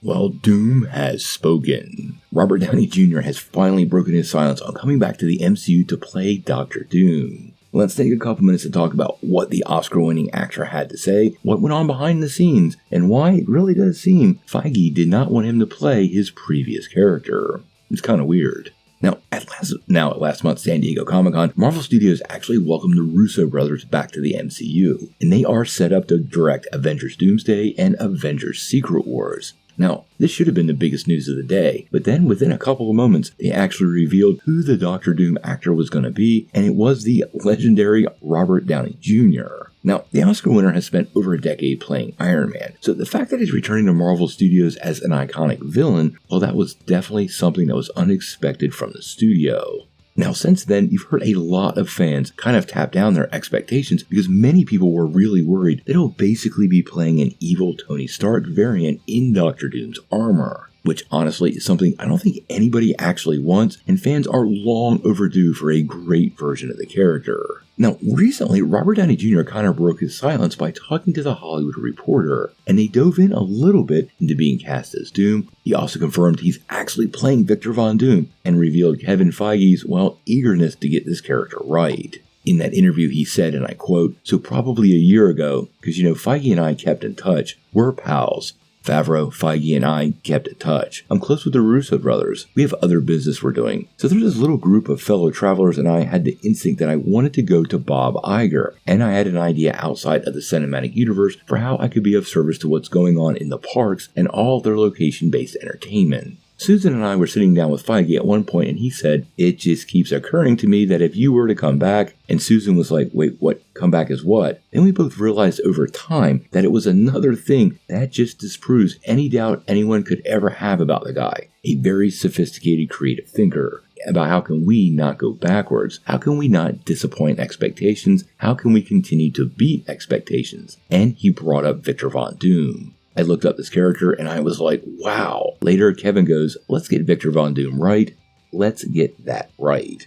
Well, Doom has spoken. Robert Downey Jr. has finally broken his silence on coming back to the MCU to play Dr. Doom. Let's take a couple minutes to talk about what the Oscar-winning actor had to say, what went on behind the scenes, and why it really does seem Feige did not want him to play his previous character. It's kind of weird. Now, at last month's San Diego Comic-Con, Marvel Studios actually welcomed the Russo brothers back to the MCU, and they are set up to direct Avengers Doomsday and Avengers Secret Wars. Now, this should have been the biggest news of the day, but then within a couple of moments, they actually revealed who the Doctor Doom actor was going to be, and it was the legendary Robert Downey Jr. Now, the Oscar winner has spent over a decade playing Iron Man, so the fact that he's returning to Marvel Studios as an iconic villain, well, that was definitely something that was unexpected from the studio. Now, since then, you've heard a lot of fans kind of tap down their expectations because many people were really worried that he'll basically be playing an evil Tony Stark variant in Doctor Doom's armor, which honestly is something I don't think anybody actually wants, and fans are long overdue for a great version of the character. Now, recently, Robert Downey Jr. kind of broke his silence by talking to The Hollywood Reporter, and they dove in a little bit into being cast as Doom. He also confirmed he's actually playing Victor Von Doom, and revealed Kevin Feige's, eagerness to get this character right. In that interview, he said, and I quote, "So probably a year ago, because Feige and I kept in touch. We're pals. Favreau, Feige, and I kept in touch. I'm close with the Russo brothers. We have other business we're doing. So there's this little group of fellow travelers, and I had the instinct that I wanted to go to Bob Iger, and I had an idea outside of the cinematic universe for how I could be of service to what's going on in the parks and all their location-based entertainment. Susan and I were sitting down with Feige at one point, and he said, 'It just keeps occurring to me that if you were to come back,' and Susan was like, 'Wait, what? Come back as what?' Then we both realized over time that it was another thing that just disproves any doubt anyone could ever have about the guy. A very sophisticated creative thinker. About how can we not go backwards? How can we not disappoint expectations? How can we continue to beat expectations?' And he brought up Victor Von Doom. I looked up this character and I was like, wow. Later, Kevin goes, 'Let's get Victor Von Doom right. Let's get that right.'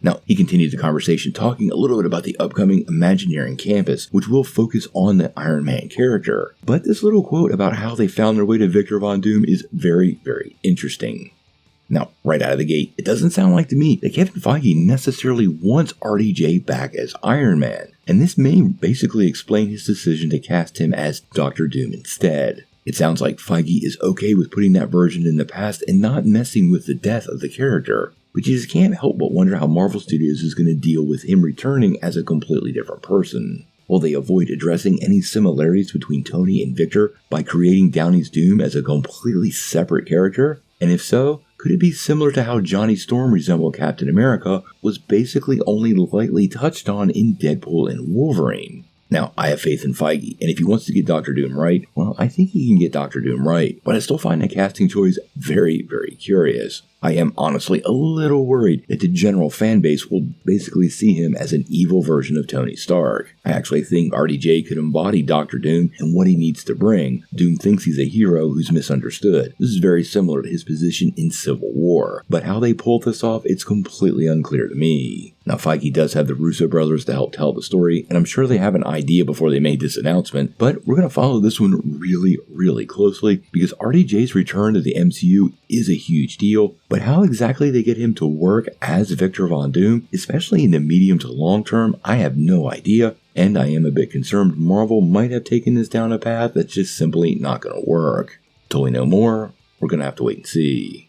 Now, he continued the conversation talking a little bit about the upcoming Imagineering campus, which will focus on the Iron Man character. But this little quote about how they found their way to Victor Von Doom is very, very interesting. Now, right out of the gate, it doesn't sound like to me that Kevin Feige necessarily wants RDJ back as Iron Man, and this may basically explain his decision to cast him as Dr. Doom instead. It sounds like Feige is okay with putting that version in the past and not messing with the death of the character, but you just can't help but wonder how Marvel Studios is going to deal with him returning as a completely different person. Will they avoid addressing any similarities between Tony and Victor by creating Downey's Doom as a completely separate character? And if so, could it be similar to how Johnny Storm resembled Captain America was basically only lightly touched on in Deadpool and Wolverine? Now, I have faith in Feige, and if he wants to get Dr. Doom right, well, I think he can get Dr. Doom right, but I still find the casting choice very, very curious. I am honestly a little worried that the general fan base will basically see him as an evil version of Tony Stark. I actually think RDJ could embody Dr. Doom and what he needs to bring. Doom thinks he's a hero who's misunderstood. This is very similar to his position in Civil War, but how they pull this off, it's completely unclear to me. Now, Feige does have the Russo brothers to help tell the story, and I'm sure they have an idea before they made this announcement, but we're going to follow this one really, really closely because RDJ's return to the MCU is a huge deal, but how exactly they get him to work as Victor Von Doom, especially in the medium to long term, I have no idea, and I am a bit concerned Marvel might have taken this down a path that's just simply not going to work. Till we know more, we're going to have to wait and see.